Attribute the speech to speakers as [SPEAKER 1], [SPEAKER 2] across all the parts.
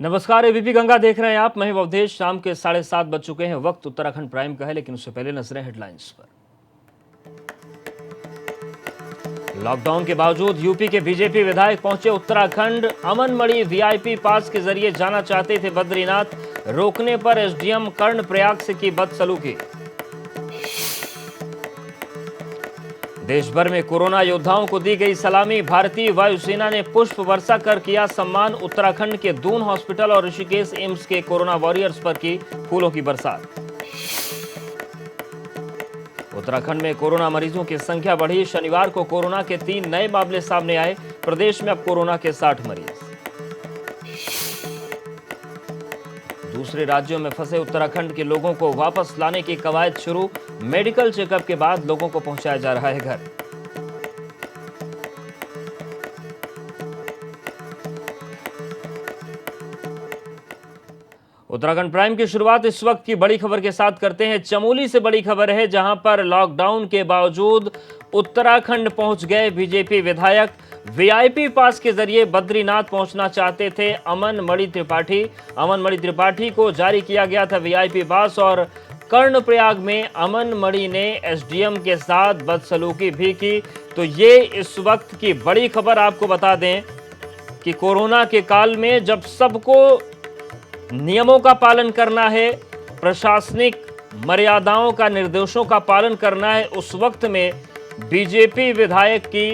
[SPEAKER 1] नमस्कार, एबीपी गंगा देख रहे हैं आप। मैं हूं अवधेश। शाम के 7:30 बज चुके हैं। वक्त उत्तराखंड प्राइम का है, लेकिन उससे पहले नजरें हेडलाइंस पर। लॉकडाउन के बावजूद यूपी के बीजेपी विधायक पहुंचे उत्तराखंड। अमन मणि वीआईपी पास के जरिए जाना चाहते थे बद्रीनाथ, रोकने पर एसडीएम कर्णप्रयाग से की बदसलूकी। देश भर में कोरोना योद्धाओं को दी गई सलामी। भारतीय वायुसेना ने पुष्प वर्षा कर किया सम्मान। उत्तराखंड के दून हॉस्पिटल और ऋषिकेश एम्स के कोरोना वॉरियर्स पर की फूलों की बरसात। उत्तराखंड में कोरोना मरीजों की संख्या बढ़ी। शनिवार को कोरोना के 3 नए मामले सामने आए। प्रदेश में अब कोरोना के 60 मरीज। दूसरे राज्यों में फंसे उत्तराखंड के लोगों को वापस लाने की कवायद शुरू। मेडिकल चेकअप के बाद लोगों को पहुंचाया जा रहा है घर। उत्तराखंड प्राइम की शुरुआत इस वक्त की बड़ी खबर के साथ करते हैं। चमोली से बड़ी खबर है, जहां पर लॉकडाउन के बावजूद उत्तराखंड पहुंच गए बीजेपी विधायक। वीआईपी पास के जरिए बद्रीनाथ पहुंचना चाहते थे अमन मणि त्रिपाठी। अमन मणि त्रिपाठी को जारी किया गया था वीआईपी पास, और कर्णप्रयाग में अमन मणि ने एसडीएम के साथ बदसलूकी भी की। तो ये इस वक्त की बड़ी खबर। आपको बता दें कि कोरोना के काल में जब सबको नियमों का पालन करना है, प्रशासनिक मर्यादाओं का, निर्देशों का पालन करना है, उस वक्त में बीजेपी विधायक की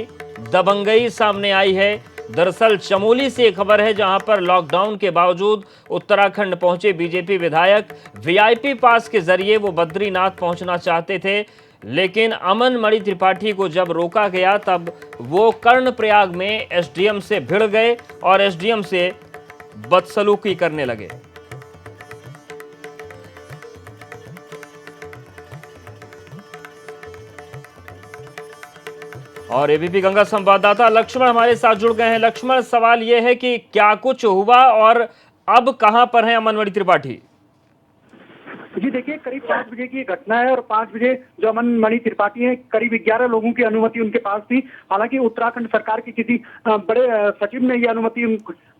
[SPEAKER 1] दबंगई सामने आई है। दरअसल चमोली से एक खबर है, जहां पर लॉकडाउन के बावजूद उत्तराखंड पहुंचे बीजेपी विधायक। वीआईपी पास के जरिए वो बद्रीनाथ पहुंचना चाहते थे, लेकिन अमन मणि त्रिपाठी को जब रोका गया तब वो कर्णप्रयाग में एसडीएम से भिड़ गए और एसडीएम से बदसलूकी करने लगे। और एबीपी गंगा संवाददाता लक्ष्मण हमारे साथ जुड़ गए हैं। लक्ष्मण, सवाल यह है कि क्या कुछ हुआ और अब कहां पर हैं अमन मणि त्रिपाठी?
[SPEAKER 2] जी देखिए, करीब 5 बजे की घटना है और 5 बजे जो अमन मणि त्रिपाठी हैं, करीब 11 लोगों की अनुमति उनके पास थी। हालांकि उत्तराखंड सरकार के किसी बड़े सचिव ने ये अनुमति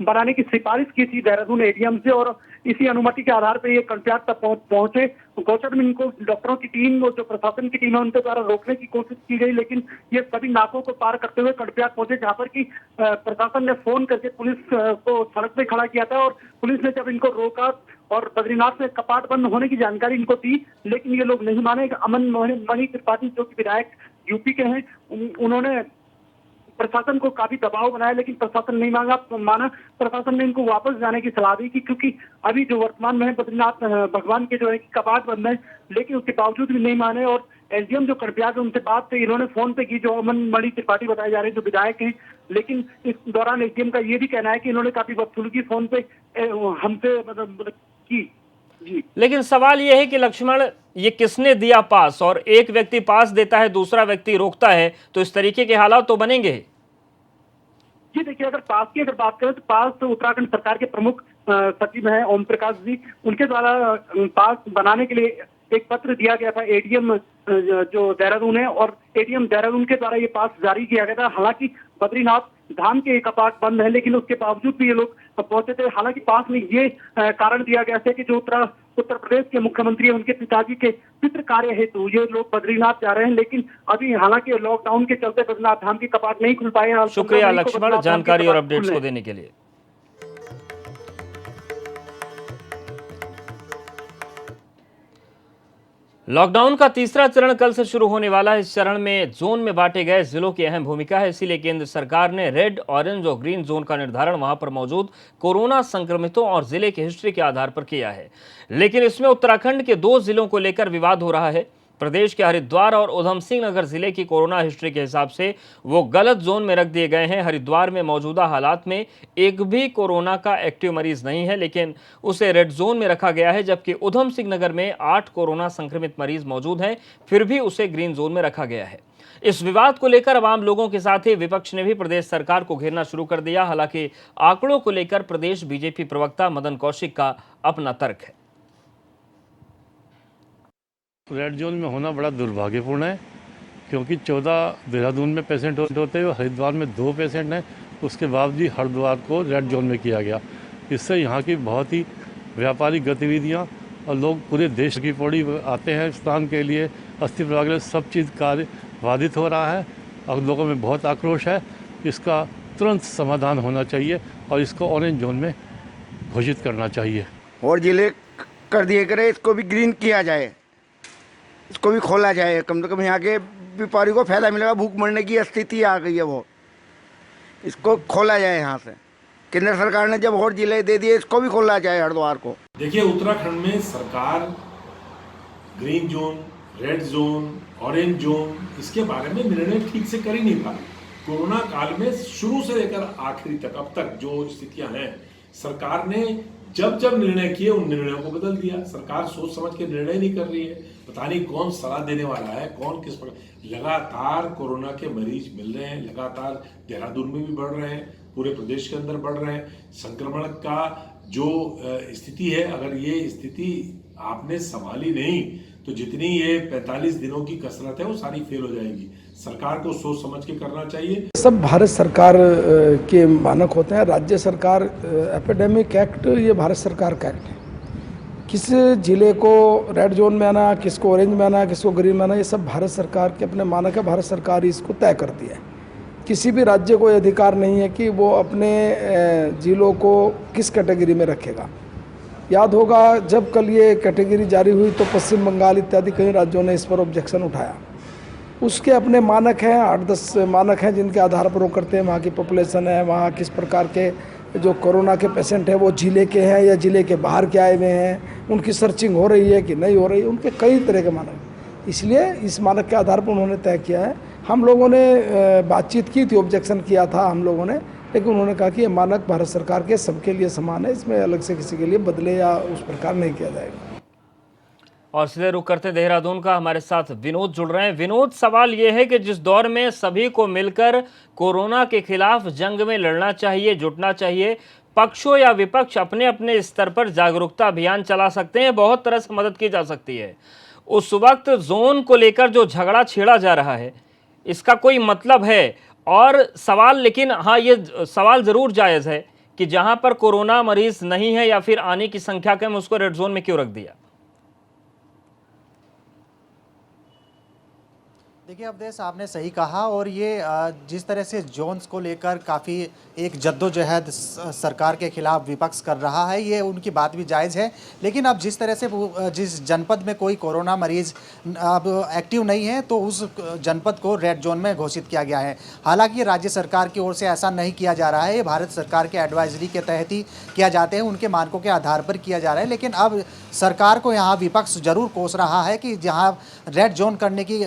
[SPEAKER 2] बनाने की सिफारिश की थी देहरादून एडीएम से, और इसी अनुमति के आधार पर ये कर्णप्रयाग तक पहुंचे। गौचर में इनको डॉक्टरों की टीम और जो प्रशासन की टीम है उनके द्वारा रोकने की कोशिश की गई, लेकिन ये सभी नाकों को पार करते हुए कर्णप्रयाग पहुंचे, जहां पर की प्रशासन ने फोन करके पुलिस को सड़क पे खड़ा किया था। और पुलिस ने जब इनको रोका और बद्रीनाथ में कपाट बंद होने की जानकारी इनको दी, लेकिन ये लोग नहीं माने। अमन मणि त्रिपाठी जो कि विधायक यूपी के हैं, उन्होंने प्रशासन को काफी दबाव बनाया, लेकिन प्रशासन नहीं माना। प्रशासन ने इनको वापस जाने की सलाह दी, क्योंकि अभी जो वर्तमान में है बद्रीनाथ भगवान के जो है कपाट बंद है, लेकिन उसके बावजूद भी नहीं माने। और एसडीएम जो कर्णप्रयाग उनसे बात थी, इन्होंने फोन पे की, जो अमन मणि त्रिपाठी बताए जा रहे हैं जो विधायक हैं। लेकिन इस दौरान एसडीएम का ये भी कहना है कि इन्होंने काफी बदसलूकी फोन पे हमसे मतलब की। जी, लेकिन
[SPEAKER 1] सवाल यह है कि लक्ष्मण, ये किसने दिया पास? और एक व्यक्ति पास देता है, दूसरा व्यक्ति रोकता है, तो इस तरीके के हालात तो बनेंगे।
[SPEAKER 2] जी देखिए, अगर पास की बात करें तो पास तो उत्तराखंड सरकार के प्रमुख सचिव हैं ओम प्रकाश जी, उनके द्वारा पास बनाने के लिए एक पत्र दिया गया था एडीएम जो देहरादून है, और एडीएम देहरादून के द्वारा ये पास जारी किया गया था। हालांकि बद्रीनाथ धाम के कपाट बंद है, लेकिन उसके बावजूद भी ये लोग पहुंचे थे। हालांकि पास में ये कारण दिया गया था कि जो उत्तर प्रदेश के मुख्यमंत्री हैं, उनके पिताजी के पितृ कार्य हेतु ये लोग बद्रीनाथ जा रहे हैं। लेकिन अभी हालांकि लॉकडाउन के चलते बद्रीनाथ धाम के कपाट नहीं खुल पाए।
[SPEAKER 1] शुक्रिया लक्ष्मण, जानकारी और अपडेट्स को देने के लिए। लॉकडाउन का तीसरा चरण कल से शुरू होने वाला है। इस चरण में जोन में बांटे गए जिलों की अहम भूमिका है, इसीलिए केंद्र सरकार ने रेड, ऑरेंज और ग्रीन जोन का निर्धारण वहां पर मौजूद कोरोना संक्रमितों और जिले की हिस्ट्री के आधार पर किया है। लेकिन इसमें उत्तराखंड के 2 जिलों को लेकर विवाद हो रहा है। प्रदेश के हरिद्वार और उधम सिंह नगर जिले की कोरोना हिस्ट्री के हिसाब से वो गलत जोन में रख दिए गए हैं। हरिद्वार में मौजूदा हालात में एक भी कोरोना का एक्टिव मरीज नहीं है, लेकिन उसे रेड जोन में रखा गया है, जबकि उधम सिंह नगर में 8 कोरोना संक्रमित मरीज मौजूद हैं, फिर भी उसे ग्रीन जोन में रखा गया है। इस विवाद को लेकर आम लोगों के साथ ही विपक्ष ने भी प्रदेश सरकार को घेरना शुरू कर दिया। हालांकि आंकड़ों को लेकर प्रदेश बीजेपी प्रवक्ता मदन कौशिक का अपना तर्क है।
[SPEAKER 3] रेड जोन में होना बड़ा दुर्भाग्यपूर्ण है, क्योंकि 14 देहरादून में पेशेंट होते हैं, हरिद्वार में 2 पेशेंट हैं, उसके बावजूद हरिद्वार को रेड जोन में किया गया। इससे यहाँ की बहुत ही व्यापारिक गतिविधियाँ और लोग पूरे देश की पौड़ी आते हैं स्नान के लिए, अस्थि प्रवाह के लिए, सब चीज़ कार्य बाधित हो रहा है और लोगों में बहुत आक्रोश है। इसका तुरंत समाधान होना चाहिए और इसको ऑरेंज जोन में घोषित करना चाहिए।
[SPEAKER 4] और जिले कर दिए करे, इसको भी ग्रीन किया जाए, इसको भी खोला जाए। कम से कम यहाँ के व्यापारी को फायदा मिलेगा। भूख मरने की स्थिति आ गई है, वो इसको खोला जाए यहाँ से। केंद्र सरकार ने जब और जिले दे दिए, इसको भी खोला जाए हरिद्वार को।
[SPEAKER 5] देखिए, उत्तराखंड में सरकार green zone, red zone, orange zone, इसके बारे में निर्णय ठीक से कर ही नहीं पाई। कोरोना काल में शुरू से लेकर आखिरी तक अब तक जो स्थितियां हैं, सरकार ने जब जब निर्णय किए उन निर्णयों को बदल दिया। सरकार सोच समझ के निर्णय नहीं कर रही है। पता नहीं कौन सलाह देने वाला है, कौन किस प्रकार। लगातार कोरोना के मरीज मिल रहे हैं, लगातार देहरादून में भी बढ़ रहे हैं, पूरे प्रदेश के अंदर बढ़ रहे हैं। संक्रमण का जो स्थिति है, अगर ये स्थिति आपने संभाली नहीं तो जितनी ये 45 दिनों की कसरत है वो सारी फेल हो जाएगी। सरकार को सोच समझ के करना चाहिए।
[SPEAKER 6] सब भारत सरकार के मानक होते हैं। राज्य सरकार एपिडेमिक एक्ट, ये भारत सरकार का एक्ट है। किस जिले को रेड जोन में आना, किसको ऑरेंज में आना, किसको ग्रीन में आना, ये सब भारत सरकार के अपने मानक है। भारत सरकार ही इसको तय करती है। किसी भी राज्य को अधिकार नहीं है कि वो अपने जिलों को किस कैटेगरी में रखेगा। याद होगा जब कल ये कैटेगरी जारी हुई तो पश्चिम बंगाल इत्यादि कई राज्यों ने इस पर ऑब्जेक्शन उठाया। उसके अपने मानक हैं, 8-10 मानक हैं जिनके आधार पर वो करते हैं। वहाँ की पॉपुलेशन है, वहाँ किस प्रकार के जो कोरोना के पेशेंट हैं वो जिले के हैं या जिले के बाहर के आए हुए हैं, उनकी सर्चिंग हो रही है कि नहीं हो रही, उनके कई तरह के मानक। इसलिए इस मानक के आधार पर उन्होंने तय किया है। हम लोगों ने बातचीत की थी, ऑब्जेक्शन किया था हम लोगों ने, लेकिन उन्होंने कहा कि ये मानक भारत सरकार के सबके लिए समान है, इसमें अलग से किसी के लिए बदले या उस प्रकार नहीं किया जाएगा।
[SPEAKER 1] और सीधे रुख करते देहरादून का, हमारे साथ विनोद जुड़ रहे हैं। विनोद, सवाल यह है कि जिस दौर में सभी को मिलकर कोरोना के खिलाफ जंग में लड़ना चाहिए, जुटना चाहिए, पक्षों या विपक्ष अपने अपने स्तर पर जागरूकता अभियान चला सकते हैं, बहुत तरह से मदद की जा सकती है। उस वक्त जोन को लेकर जो झगड़ा छेड़ा जा रहा है, इसका कोई मतलब है? और सवाल, लेकिन हाँ, ये सवाल जरूर जायज़ है कि जहां पर कोरोना मरीज नहीं है या फिर आने की संख्या कम, उसको रेड जोन में क्यों रख दिया?
[SPEAKER 7] देखिए अवधेश, आपने सही कहा। और ये जिस तरह से जोन्स को लेकर काफ़ी एक जद्दोजहद सरकार के खिलाफ विपक्ष कर रहा है, ये उनकी बात भी जायज़ है। लेकिन अब जिस तरह से जिस जनपद में कोई कोरोना मरीज़ अब एक्टिव नहीं है तो उस जनपद को रेड जोन में घोषित किया गया है। हालांकि राज्य सरकार की ओर से ऐसा नहीं किया जा रहा है, ये भारत सरकार के एडवाइजरी के तहत ही किया जाते हैं, उनके मानकों के आधार पर किया जा रहा है। लेकिन अब सरकार को यहाँ विपक्ष जरूर कोस रहा है कि जहाँ रेड जोन करने की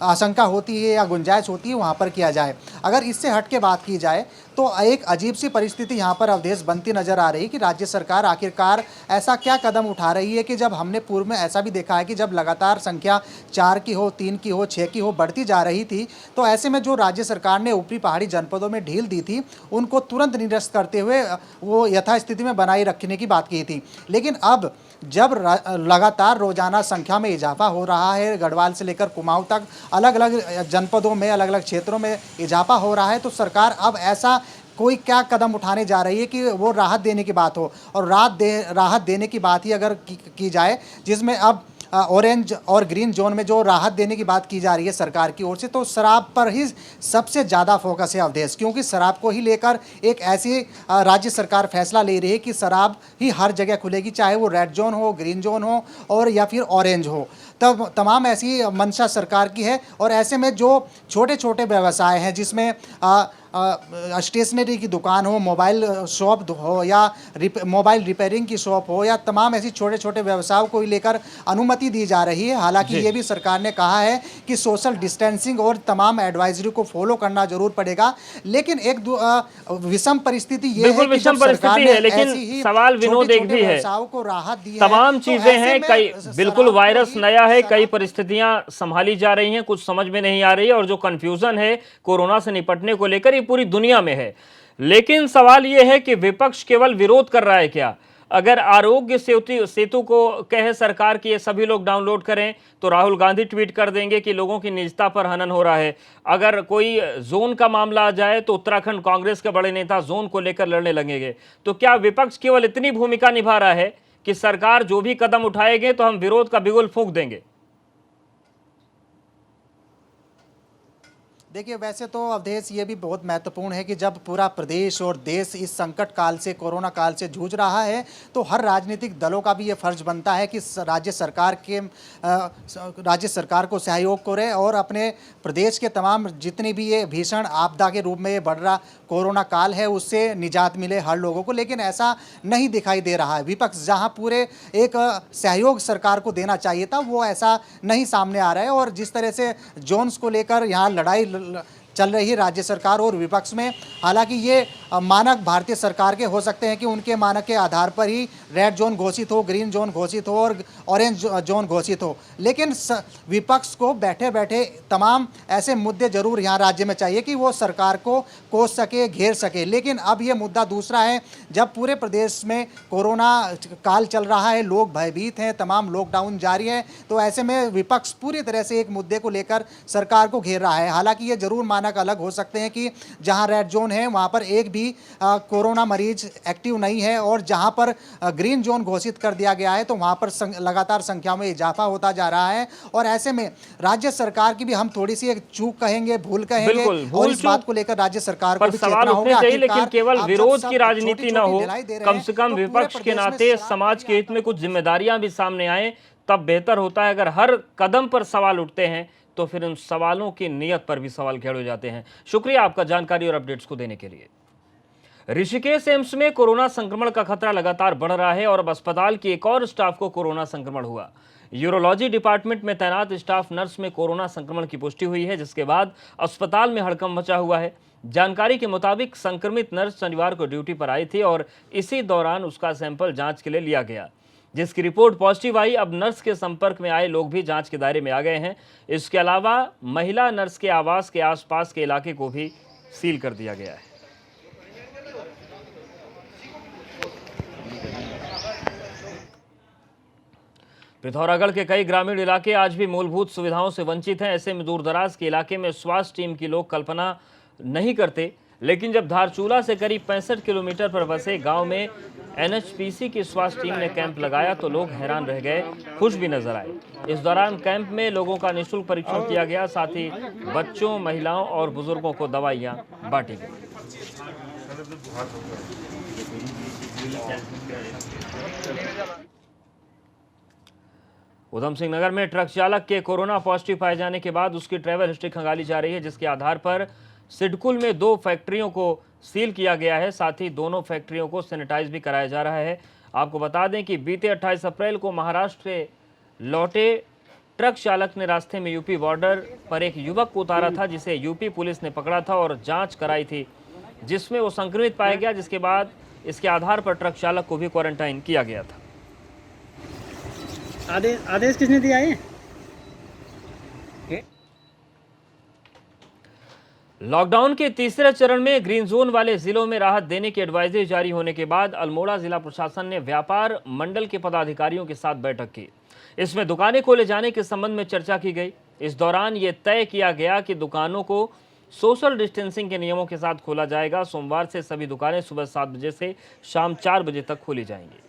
[SPEAKER 7] आशंका होती है या गुंजाइश होती है वहाँ पर किया जाए। अगर इससे हट के बात की जाए तो एक अजीब सी परिस्थिति यहाँ पर अवधेश बनती नजर आ रही है कि राज्य सरकार आखिरकार ऐसा क्या कदम उठा रही है कि जब हमने पूर्व में ऐसा भी देखा है कि जब लगातार संख्या 4 की हो, 3 की हो, 6 की हो बढ़ती जा रही थी, तो ऐसे में जो राज्य सरकार ने ऊपरी पहाड़ी जनपदों में ढील दी थी उनको तुरंत निरस्त करते हुए वो यथास्थिति में बनाए रखने की बात की थी। लेकिन अब जब लगातार रोजाना संख्या में इजाफा हो रहा है, गढ़वाल से लेकर कुमाऊं तक अलग अलग जनपदों में, अलग अलग क्षेत्रों में इजाफा हो रहा है, तो सरकार अब ऐसा कोई क्या कदम उठाने जा रही है कि वो राहत देने की बात हो। और राहत देने की बात ही अगर की जाए, जिसमें अब ऑरेंज और ग्रीन जोन में जो राहत देने की बात की जा रही है सरकार की ओर से, तो शराब पर ही सबसे ज़्यादा फोकस है अवधेश। क्योंकि शराब को ही लेकर एक ऐसी राज्य सरकार फैसला ले रही है कि शराब ही हर जगह खुलेगी, चाहे वो रेड जोन हो, ग्रीन जोन हो और या फिर ऑरेंज हो। तब तमाम ऐसी मंशा सरकार की है। और ऐसे में जो छोटे छोटे व्यवसाय हैं, जिसमें स्टेशनरी की दुकान हो, मोबाइल शॉप हो या मोबाइल रिपेयरिंग की शॉप हो, या तमाम ऐसी छोटे छोटे व्यवसायों को लेकर अनुमति दी जा रही है। हालांकि ये भी सरकार ने कहा है कि सोशल डिस्टेंसिंग और तमाम एडवाइजरी को फॉलो करना जरूर पड़ेगा। लेकिन एक विषम परिस्थिति ये है कि जब सरकार ने
[SPEAKER 1] लेकिन सवाल विनोद एक भी है,
[SPEAKER 7] को राहत दी है,
[SPEAKER 1] तमाम
[SPEAKER 7] तो
[SPEAKER 1] चीजें हैं, कई बिल्कुल वायरस नया है, कई परिस्थितियां संभाली जा रही हैं, कुछ समझ में नहीं आ रही है, और जो कंफ्यूजन है कोरोना से निपटने को लेकर ये पूरी दुनिया में है। लेकिन सवाल ये है कि विपक्ष केवल विरोध कर रहा है क्या? अगर आरोग्य सेतु को कहे सरकार कि ये सभी लोग डाउनलोड करें, तो राहुल गांधी ट्वीट कर देंगे कि लोगों की निजता पर हनन हो रहा है। अगर कोई जोन का मामला आ जाए तो उत्तराखंड कांग्रेस के बड़े नेता जोन को लेकर लड़ने लगेंगे। तो क्या विपक्ष केवल इतनी भूमिका निभा रहा है कि सरकार जो भी कदम उठाएगी तो हम विरोध का बिगुल फूंक देंगे?
[SPEAKER 7] देखिए, वैसे तो अवधेश ये भी बहुत महत्वपूर्ण है कि जब पूरा प्रदेश और देश इस संकट काल से, कोरोना काल से जूझ रहा है, तो हर राजनीतिक दलों का भी ये फर्ज बनता है कि राज्य सरकार को सहयोग करे और अपने प्रदेश के तमाम जितनी भी ये भीषण आपदा के रूप में ये बढ़ रहा कोरोना काल है उससे निजात मिले हर लोगों को। लेकिन ऐसा नहीं दिखाई दे रहा है। विपक्ष जहां पूरे एक सहयोग सरकार को देना चाहिए था, वो ऐसा नहीं सामने आ रहा है। और जिस तरह से जोन्स को लेकर यहाँ लड़ाई चल रही है राज्य सरकार और विपक्ष में, हालांकि ये मानक भारतीय सरकार के हो सकते हैं कि उनके मानक के आधार पर ही रेड जोन घोषित हो, ग्रीन जोन घोषित हो और ऑरेंज जोन घोषित हो, लेकिन विपक्ष को बैठे बैठे तमाम ऐसे मुद्दे जरूर यहाँ राज्य में चाहिए कि वो सरकार को कोस सके, घेर सके। लेकिन अब ये मुद्दा दूसरा है, जब पूरे प्रदेश में कोरोना काल चल रहा है, लोग भयभीत हैं, तमाम लॉकडाउन जारी है, तो ऐसे में विपक्ष पूरी तरह से एक मुद्दे को लेकर सरकार को घेर रहा है। हालांकि ये जरूर मानक अलग हो सकते हैं कि जहां रेड जोन है वहां पर एक भी कोरोना मरीज एक्टिव नहीं है और जहां पर ग्रीन जोन घोषित कर दिया गया है तो वहां पर लगातार संख्या में इजाफा होता जा रहा है। और ऐसे में राज्य सरकार की भी हम थोड़ी सी एक चूक कहेंगे, भूल कहेंगे, और इस बात को लेकर राज्य सरकार को भी चेतना होगा।
[SPEAKER 1] लेकिन केवल विरोध की राजनीति न हो, कम से कम विपक्ष के नाते समाज के हित में कुछ जिम्मेदारियां भी सामने आए, तब बेहतर होता है। अगर हर कदम पर सवाल उठते हैं तो फिर उन सवालों की नीयत पर भी सवाल खड़े हो जाते हैं। शुक्रिया आपका जानकारी और अपडेट्स को देने के लिए। ऋषिकेश एम्स में कोरोना संक्रमण का खतरा लगातार बढ़ रहा है और अब अस्पताल की एक और स्टाफ को कोरोना संक्रमण हुआ। यूरोलॉजी डिपार्टमेंट में तैनात स्टाफ नर्स में कोरोना संक्रमण की पुष्टि हुई है, जिसके बाद अस्पताल में हड़कंप मचा हुआ है। जानकारी के मुताबिक संक्रमित नर्स शनिवार को ड्यूटी पर आई थी और इसी दौरान उसका सैंपल जांच के लिए लिया गया, जिसकी रिपोर्ट पॉजिटिव आई। अब नर्स के संपर्क में आए लोग भी जांच के दायरे में आ गए हैं। इसके अलावा महिला नर्स के आवास के आसपास के इलाके को भी सील कर दिया गया है। पिथौरागढ़ के कई ग्रामीण इलाके आज भी मूलभूत सुविधाओं से वंचित हैं। ऐसे में दूरदराज के इलाके में स्वास्थ्य टीम की लोग कल्पना नहीं करते, लेकिन जब धारचूला से करीब 65 किलोमीटर पर बसे गांव में एनएचपीसी की स्वास्थ्य टीम ने कैंप लगाया तो लोग हैरान रह गए, खुश भी नजर आए। इस दौरान कैंप में लोगों का निःशुल्क परीक्षण किया गया, साथ ही बच्चों, महिलाओं और बुजुर्गों को दवाइयां बांटी गई। उधम सिंह नगर में ट्रक चालक के कोरोना पॉजिटिव पाए जाने के बाद उसकी ट्रैवल हिस्ट्री खंगाली जा रही है, जिसके आधार पर सिडकुल में 2 फैक्ट्रियों को सील किया गया है। साथ ही दोनों फैक्ट्रियों को सैनिटाइज भी कराया जा रहा है। आपको बता दें कि बीते 28 अप्रैल को महाराष्ट्र से लौटे ट्रक चालक ने रास्ते में यूपी बॉर्डर पर एक युवक को उतारा था, जिसे यूपी पुलिस ने पकड़ा था और जांच कराई थी, जिसमें वो संक्रमित पाया गया, जिसके बाद इसके आधार पर ट्रक चालक को भी क्वारंटाइन किया गया था।
[SPEAKER 8] आदेश किसने दिया है?
[SPEAKER 1] लॉकडाउन के तीसरे चरण में ग्रीन जोन वाले जिलों में राहत देने की एडवाइजरी जारी होने के बाद अल्मोड़ा जिला प्रशासन ने व्यापार मंडल के पदाधिकारियों के साथ बैठक की। इसमें दुकानें खोले जाने के संबंध में चर्चा की गई। इस दौरान यह तय किया गया कि दुकानों को सोशल डिस्टेंसिंग के नियमों के साथ खोला जाएगा। सोमवार से सभी दुकानें सुबह 7 बजे से शाम 4 बजे तक खोली जाएंगी।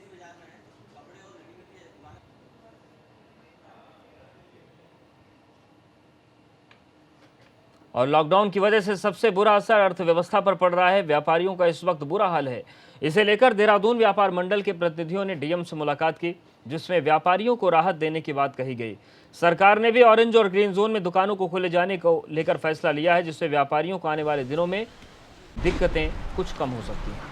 [SPEAKER 1] और लॉकडाउन की वजह से सबसे बुरा असर अर्थव्यवस्था पर पड़ रहा है। व्यापारियों का इस वक्त बुरा हाल है। इसे लेकर देहरादून व्यापार मंडल के प्रतिनिधियों ने डीएम से मुलाकात की, जिसमें व्यापारियों को राहत देने की बात कही गई। सरकार ने भी ऑरेंज और ग्रीन जोन में दुकानों को खोले जाने को लेकर फैसला लिया है, जिससे व्यापारियों को आने वाले दिनों में दिक्कतें कुछ कम हो सकती हैं।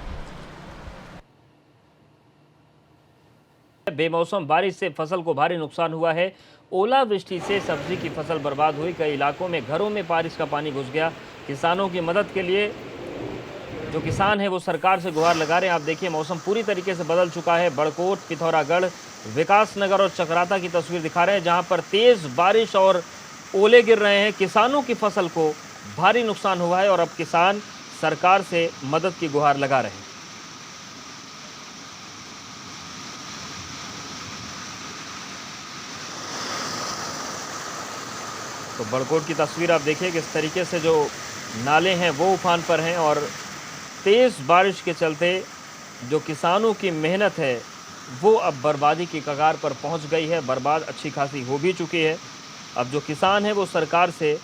[SPEAKER 1] बेमौसम बारिश से फसल को भारी नुकसान हुआ है। ओलावृष्टि से सब्जी की फसल बर्बाद हुई। कई इलाकों में घरों में बारिश का पानी घुस गया। किसानों की मदद के लिए जो किसान है वो सरकार से गुहार लगा रहे हैं। आप देखिए, मौसम पूरी तरीके से बदल चुका है। बड़कोट, पिथौरागढ़, विकासनगर और चकराता की तस्वीर दिखा रहे हैं, जहां पर तेज बारिश और ओले गिर रहे हैं। किसानों की फसल को भारी नुकसान हुआ है और अब किसान सरकार से मदद की गुहार लगा रहे हैं। तो बड़कोट की तस्वीर आप देखिए किस तरीके से जो नाले हैं वो उफान पर हैं और तेज़ बारिश के चलते जो किसानों की मेहनत है वो अब बर्बादी की कगार पर पहुंच गई है। बर्बाद अच्छी खासी हो भी चुकी है। अब जो किसान हैं वो सरकार से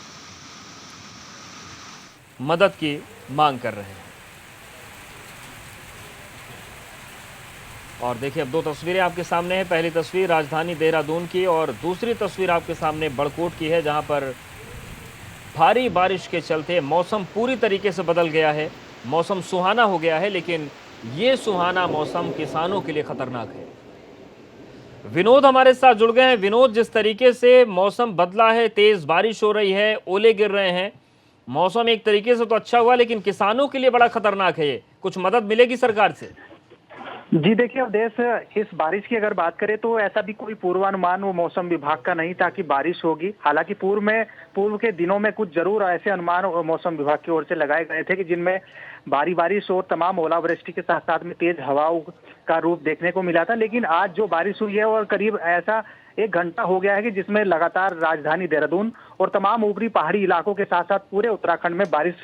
[SPEAKER 1] मदद की मांग कर रहे हैं। और देखिए अब दो तस्वीरें आपके सामने हैं। पहली तस्वीर राजधानी देहरादून की और दूसरी तस्वीर आपके सामने बड़कोट की है, जहां पर भारी बारिश के चलते मौसम पूरी तरीके से बदल गया है। मौसम सुहाना हो गया है, लेकिन ये सुहाना मौसम किसानों के लिए खतरनाक है। विनोद हमारे साथ जुड़ गए हैं। विनोद, जिस तरीके से मौसम बदला है, तेज बारिश हो रही है, ओले गिर रहे हैं, मौसम एक तरीके से तो अच्छा हुआ लेकिन किसानों के लिए बड़ा खतरनाक है। ये कुछ मदद मिलेगी सरकार से?
[SPEAKER 2] जी देखिए, अवधेश, इस बारिश की अगर बात करें तो ऐसा भी कोई पूर्वानुमान वो मौसम विभाग का नहीं था कि बारिश होगी। हालांकि पूर्व के दिनों में कुछ जरूर ऐसे अनुमान मौसम विभाग की ओर से लगाए गए थे कि जिनमें भारी बारिश और तमाम ओलावृष्टि के साथ साथ में तेज हवाओं का रूप देखने को मिला था। लेकिन आज जो बारिश हुई है और करीब ऐसा 1 घंटा हो गया है कि जिसमें लगातार राजधानी देहरादून और तमाम ऊपरी पहाड़ी इलाकों के साथ साथ पूरे उत्तराखंड में बारिश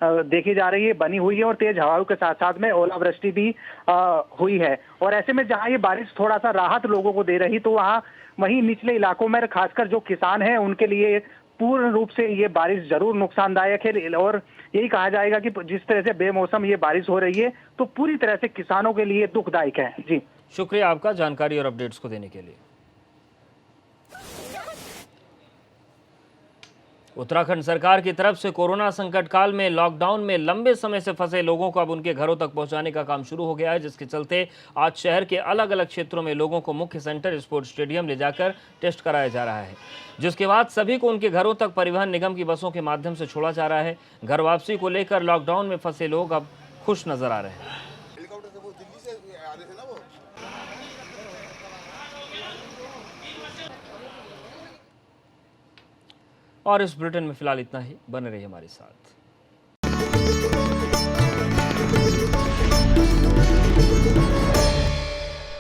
[SPEAKER 2] देखी जा रही है, बनी हुई है और तेज हवाओं के साथ साथ में ओलावृष्टि भी हुई है। और ऐसे में जहां ये बारिश थोड़ा सा राहत लोगों को दे रही, तो वहीं निचले इलाकों में खासकर जो किसान हैं उनके लिए पूर्ण रूप से ये बारिश जरूर नुकसानदायक है। और यही कहा जाएगा कि जिस तरह से बेमौसम ये बारिश हो रही है तो पूरी तरह से किसानों के लिए दुखदायक है। जी,
[SPEAKER 1] शुक्रिया आपका जानकारी और अपडेट्स को देने के लिए। उत्तराखंड सरकार की तरफ से कोरोना संकट काल में लॉकडाउन में लंबे समय से फंसे लोगों को अब उनके घरों तक पहुंचाने का काम शुरू हो गया है, जिसके चलते आज शहर के अलग अलग क्षेत्रों में लोगों को मुख्य सेंटर स्पोर्ट्स स्टेडियम ले जाकर टेस्ट कराया जा रहा है, जिसके बाद सभी को उनके घरों तक परिवहन निगम की बसों के माध्यम से छोड़ा जा रहा है। घर वापसी को लेकर लॉकडाउन में फंसे लोग अब खुश नजर आ रहे हैं। और इस बुलेटिन में फिलहाल इतना ही। बने रहिए हमारे साथ।